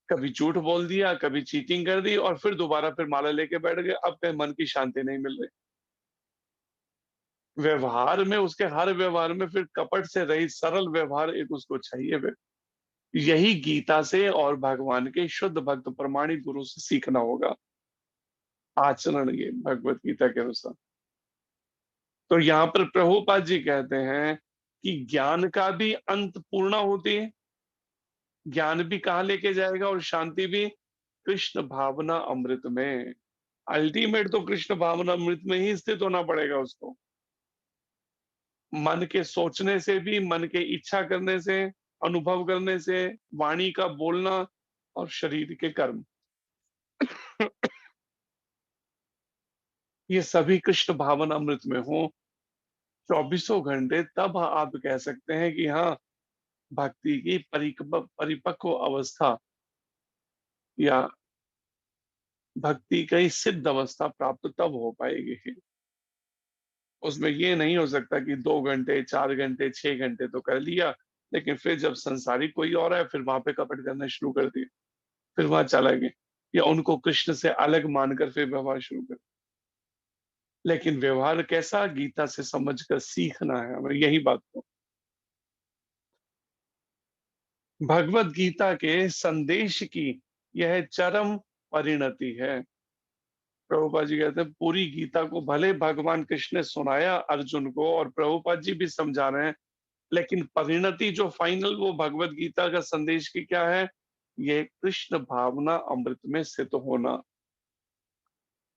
कभी झूठ बोल दिया, कभी चीटिंग कर दी और फिर दोबारा फिर माला लेके बैठ गए, अब कहीं मन की शांति नहीं मिल रही। व्यवहार में, उसके हर व्यवहार में फिर कपट से रहित सरल व्यवहार एक उसको चाहिए। फिर यही गीता से और भगवान के शुद्ध भक्त प्रमाणिक गुरु से सीखना होगा आचरण, ये भगवत गीता के अनुसार। तो यहाँ पर प्रभुपाद जी कहते हैं कि ज्ञान का भी अंत पूर्ण होती है, ज्ञान भी कहाँ लेके जाएगा और शांति भी कृष्ण भावना अमृत में। अल्टीमेट तो कृष्ण भावना अमृत में ही स्थित होना पड़ेगा उसको। मन के सोचने से भी, मन के इच्छा करने से, अनुभव करने से, वाणी का बोलना और शरीर के कर्म, ये सभी कृष्ण भावना अमृत में हो चौबीसों घंटे, तब आप कह सकते हैं कि हाँ, भक्ति की परिपक्व अवस्था या भक्ति की सिद्ध अवस्था प्राप्त तब हो पाएगी। उसमें ये नहीं हो सकता कि 2 घंटे, 4 घंटे, 6 घंटे तो कर लिया, लेकिन फिर जब संसारिक कोई और है, फिर वहां पे कपट करना शुरू कर दिया, फिर वहां चला गया, या उनको कृष्ण से अलग मानकर फिर व्यवहार शुरू कर। लेकिन व्यवहार कैसा, गीता से समझकर सीखना है हमें, यही बात को। भगवत गीता के संदेश की यह चरम परिणति है। प्रभुपाद जी कहते हैं पूरी गीता को भले भगवान कृष्ण ने सुनाया अर्जुन को और प्रभुपाद जी भी समझा रहे हैं, लेकिन परिणति जो फाइनल वो भगवत गीता का संदेश की क्या है, ये कृष्ण भावना अमृत में स्थित होना।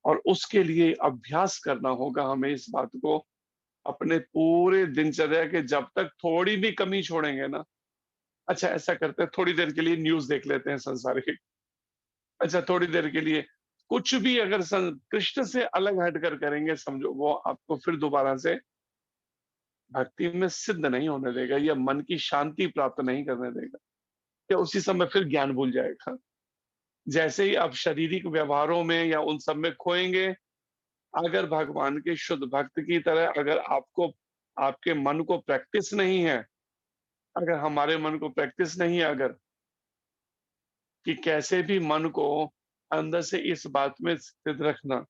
और उसके लिए अभ्यास करना होगा हमें इस बात को अपने पूरे दिनचर्या के, जब तक थोड़ी भी कमी छोड़ेंगे ना। अच्छा ऐसा करते हैं, थोड़ी देर के लिए न्यूज देख लेते हैं संसारिक। अच्छा थोड़ी देर के लिए कुछ भी अगर कृष्ण से अलग हटकर करेंगे, समझो वो आपको फिर दोबारा से भक्ति में सिद्ध नहीं होने देगा, या मन की शांति प्राप्त नहीं करने देगा, या उसी समय फिर ज्ञान भूल जाएगा। जैसे ही आप शारीरिक व्यवहारों में या उन सब में खोएंगे, अगर भगवान के शुद्ध भक्त की तरह अगर आपको, आपके मन को प्रैक्टिस नहीं है, अगर हमारे मन को प्रैक्टिस नहीं है, अगर कि कैसे भी मन को अंदर से इस बात में स्थित रखना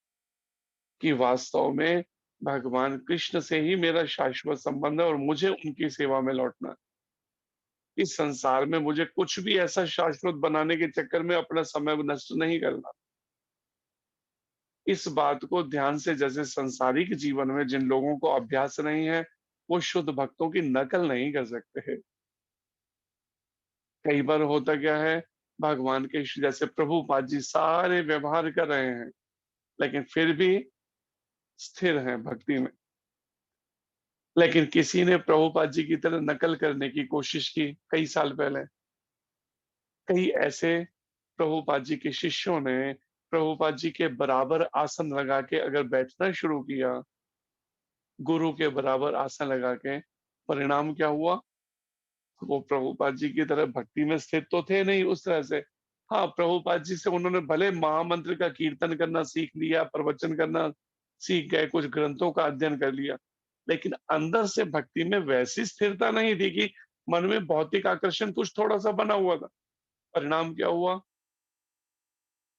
कि वास्तव में भगवान कृष्ण से ही मेरा शाश्वत संबंध है और मुझे उनकी सेवा में लौटना है। इस संसार में मुझे कुछ भी ऐसा शाश्वत बनाने के चक्कर में अपना समय नष्ट नहीं करना। इस बात को ध्यान से, जैसे संसारिक जीवन में जिन लोगों को अभ्यास नहीं है, वो शुद्ध भक्तों की नकल नहीं कर सकते हैं। कई बार होता क्या है, भगवान के जैसे प्रभुपाद जी सारे व्यवहार कर रहे हैं, लेकिन फिर भी स्थिर हैं भक्ति में। लेकिन किसी ने प्रभुपाद जी की तरह नकल करने की कोशिश की कई साल पहले। कई ऐसे प्रभुपाद जी के शिष्यों ने प्रभुपाद जी के बराबर आसन लगा के अगर बैठना शुरू किया, गुरु के बराबर आसन लगा के, परिणाम क्या हुआ? वो प्रभुपाद जी की तरह भक्ति में स्थित तो थे नहीं उस तरह से। हाँ, प्रभुपाद जी से उन्होंने भले महामंत्र का कीर्तन करना सीख लिया, प्रवचन करना सीख गए, कुछ ग्रंथों का अध्ययन कर लिया, लेकिन अंदर से भक्ति में वैसी स्थिरता नहीं थी कि मन में भौतिक आकर्षण कुछ थोड़ा सा बना हुआ था। परिणाम क्या हुआ?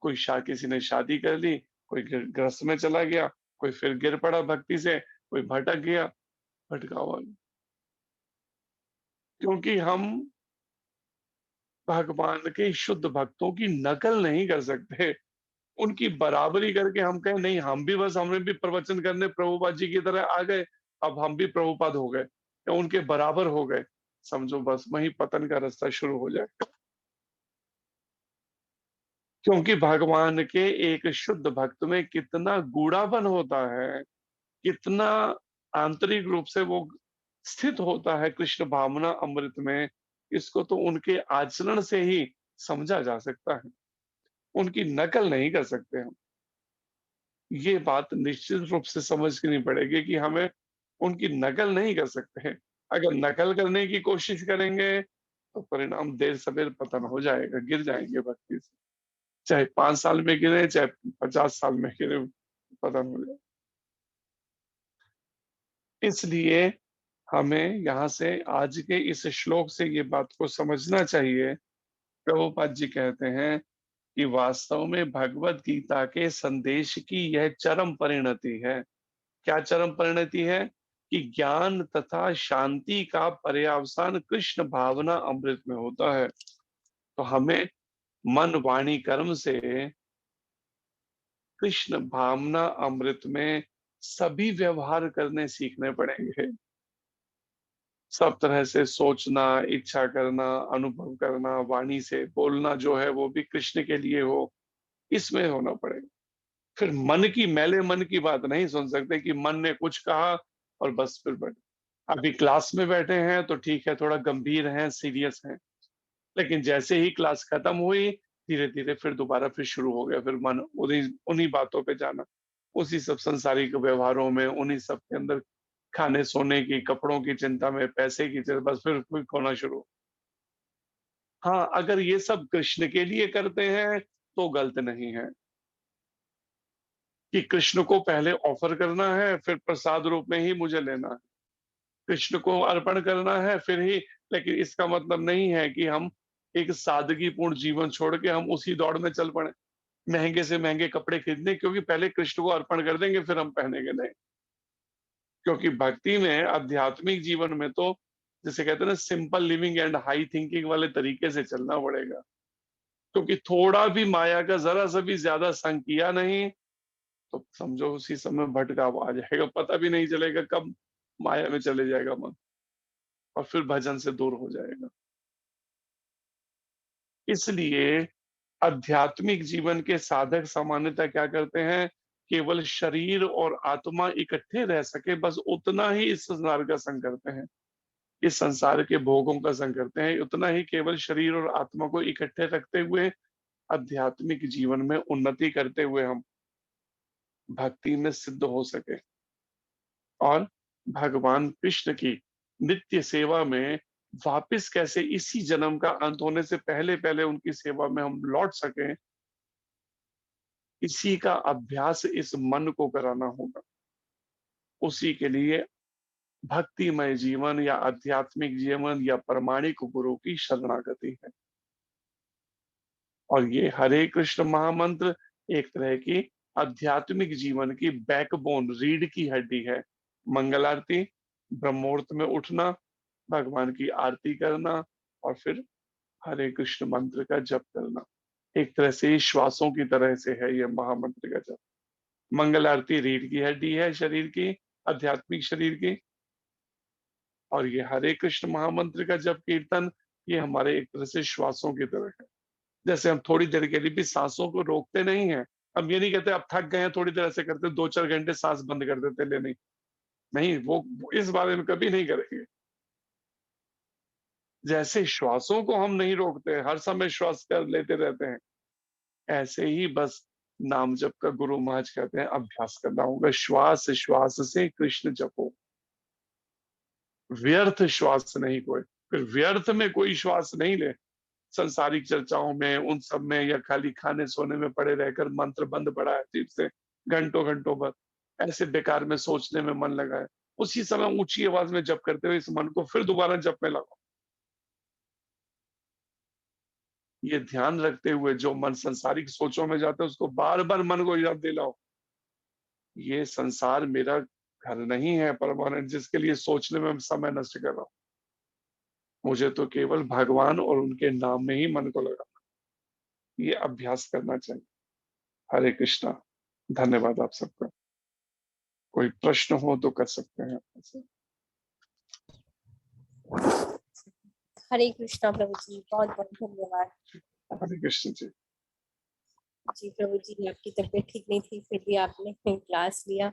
कोई किसी ने शादी कर ली, कोई ग्रस्त में चला गया, कोई फिर गिर पड़ा भक्ति से, कोई भटक गया, भटका हुआ। क्योंकि हम भगवान के शुद्ध भक्तों की नकल नहीं कर सकते। उनकी बराबरी करके हम कहें नहीं, हम भी बस, हमें भी प्रवचन करने प्रभुपाद जी की तरह आ गए, अब हम भी प्रभुपाद हो गए या उनके बराबर हो गए, समझो बस वहीं पतन का रास्ता शुरू हो जाए। क्योंकि भगवान के एक शुद्ध भक्त में कितना गूढ़ापन होता है, कितना आंतरिक रूप से वो स्थित होता है कृष्ण भावना अमृत में, इसको तो उनके आचरण से ही समझा जा सकता है। उनकी नकल नहीं कर सकते हम। ये बात निश्चित रूप से समझनी पड़ेगी कि हमें उनकी नकल नहीं कर सकते हैं। अगर नकल करने की कोशिश करेंगे तो परिणाम देर सवेर पतन हो जाएगा, गिर जाएंगे भक्ति से। चाहे 5 साल में गिरे, चाहे 50 साल में गिरे, पतन हो जाए। इसलिए हमें यहाँ से आज के इस श्लोक से ये बात को समझना चाहिए। प्रभुपाद जी कहते हैं कि वास्तव में भगवत गीता के संदेश की यह चरम परिणति है। क्या चरम परिणति है? कि ज्ञान तथा शांति का पर्यावसान कृष्ण भावना अमृत में होता है। तो हमें मन वाणी कर्म से कृष्ण भावना अमृत में सभी व्यवहार करने सीखने पड़ेंगे। सब तरह से सोचना, इच्छा करना, अनुभव करना, वाणी से बोलना जो है वो भी कृष्ण के लिए हो, इसमें होना पड़ेगा। फिर मन की बात नहीं सुन सकते कि मन ने कुछ कहा और बस फिर बैठे। अभी क्लास में बैठे हैं तो ठीक है, थोड़ा गंभीर हैं, सीरियस हैं, लेकिन जैसे ही क्लास खत्म हुई, धीरे-धीरे फिर दोबारा फिर शुरू हो गया, फिर मन उन्हीं उन्हीं बातों पे जाना, उसी सब सांसारिक व्यवहारों में, उन्हीं सब के अंदर खाने, सोने की, कपड़ों की चिंता में, पैसे की चिंता, बस फिर क्विक होना शुरू। हाँ, अगर ये सब कृष्ण के लिए करते हैं, तो गलत नहीं है। कि कृष्ण को पहले ऑफर करना है, फिर प्रसाद रूप में ही मुझे लेना है। कृष्ण को अर्पण करना है, फिर ही। लेकिन इसका मतलब नहीं है कि हम एक सादगीपूर्ण जीवन छोड़ के हम उसी दौड़ में चल पड़े, महंगे से महंगे कपड़े खरीदने, क्योंकि पहले कृष्ण को अर्पण कर देंगे, फिर हम पहनेंगे नहीं। क्योंकि भक्ति में, आध्यात्मिक जीवन में तो जिसे कहते हैं ना, simple living and high thinking वाले तरीके से चलना पड़ेगा। क्योंकि थोड़ा भी माया का जरा सा भी ज्यादा संग किया नहीं, तो समझो उसी समय भटकाव आ जाएगा, पता भी नहीं चलेगा कब माया में चले जाएगा मन, और फिर भजन से दूर हो जाएगा। इसलिए आध्यात्मिक जीवन के साधक सामान्यतः क्या करते हैं? केवल शरीर और आत्मा इकट्ठे रह सके, बस उतना ही इस संसार का संग करते हैं, इस संसार के भोगों का संग करते हैं, उतना ही केवल शरीर और आत्मा को इकट्ठे रखते हुए आध्यात्मिक जीवन में उन्नति करते हुए हम भक्ति में सिद्ध हो सके और भगवान कृष्ण की नित्य सेवा में वापस कैसे इसी जन्म का अंत होने से पहले पहले उनकी सेवा में हम लौट सकें, इसी का अभ्यास इस मन को कराना होगा। उसी के लिए भक्तिमय जीवन या आध्यात्मिक जीवन या प्रामाणिक गुरु की शरणागति है। और ये हरे कृष्ण महामंत्र एक तरह की आध्यात्मिक जीवन की बैकबोन, रीढ़ की हड्डी है। मंगल आरती, ब्रह्ममुहूर्त में उठना, भगवान की आरती करना और फिर हरे कृष्ण मंत्र का जप करना, एक तरह से ये श्वासों की तरह से है ये महामंत्र का जप। मंगल आरती रीढ़ की हड्डी है शरीर की, आध्यात्मिक शरीर की, और ये हरे कृष्ण महामंत्र का जप कीर्तन, ये हमारे एक तरह से श्वासों की तरह है। जैसे हम थोड़ी देर के लिए भी सांसों को रोकते नहीं है, हम ये नहीं कहते अब थक गए हैं थोड़ी देर ऐसे करते 2-4 घंटे सांस बंद कर देते, ले नहीं, नहीं, वो इस बारे में कभी नहीं करेंगे। जैसे श्वासों को हम नहीं रोकते, हर समय श्वास कर लेते रहते हैं, ऐसे ही बस नाम जप का गुरु महाराज कहते हैं अभ्यास करना होगा। श्वास श्वास से कृष्ण जपो, व्यर्थ श्वास नहीं कोई, फिर व्यर्थ में कोई श्वास नहीं ले। संसारिक चर्चाओं में, उन सब में, या खाली खाने सोने में पड़े रहकर मंत्र बंद पड़ा है अजीब से घंटों घंटों भर, ऐसे बेकार में सोचने में मन लगा है, उसी समय ऊंची आवाज में जप करते हुए इस मन को फिर दोबारा जप में लगाओ। ये ध्यान रखते हुए जो मन संसारिक सोचों में जाता है उसको बार बार मन को याद दिलाओ, ये संसार मेरा घर नहीं है परमानेंट जिसके लिए सोचने में समय नष्ट कर रहा हूँ। मुझे तो केवल भगवान और उनके नाम में ही मन को लगाना, ये अभ्यास करना चाहिए। हरे कृष्णा। धन्यवाद आप सबका। कोई प्रश्न हो तो कर सकते हैं। हरे कृष्णा प्रभु जी, बहुत बहुत धन्यवाद। हरे कृष्ण जी। जी प्रभु जी, आपकी तबीयत ठीक नहीं थी, फिर भी आपने क्लास लिया।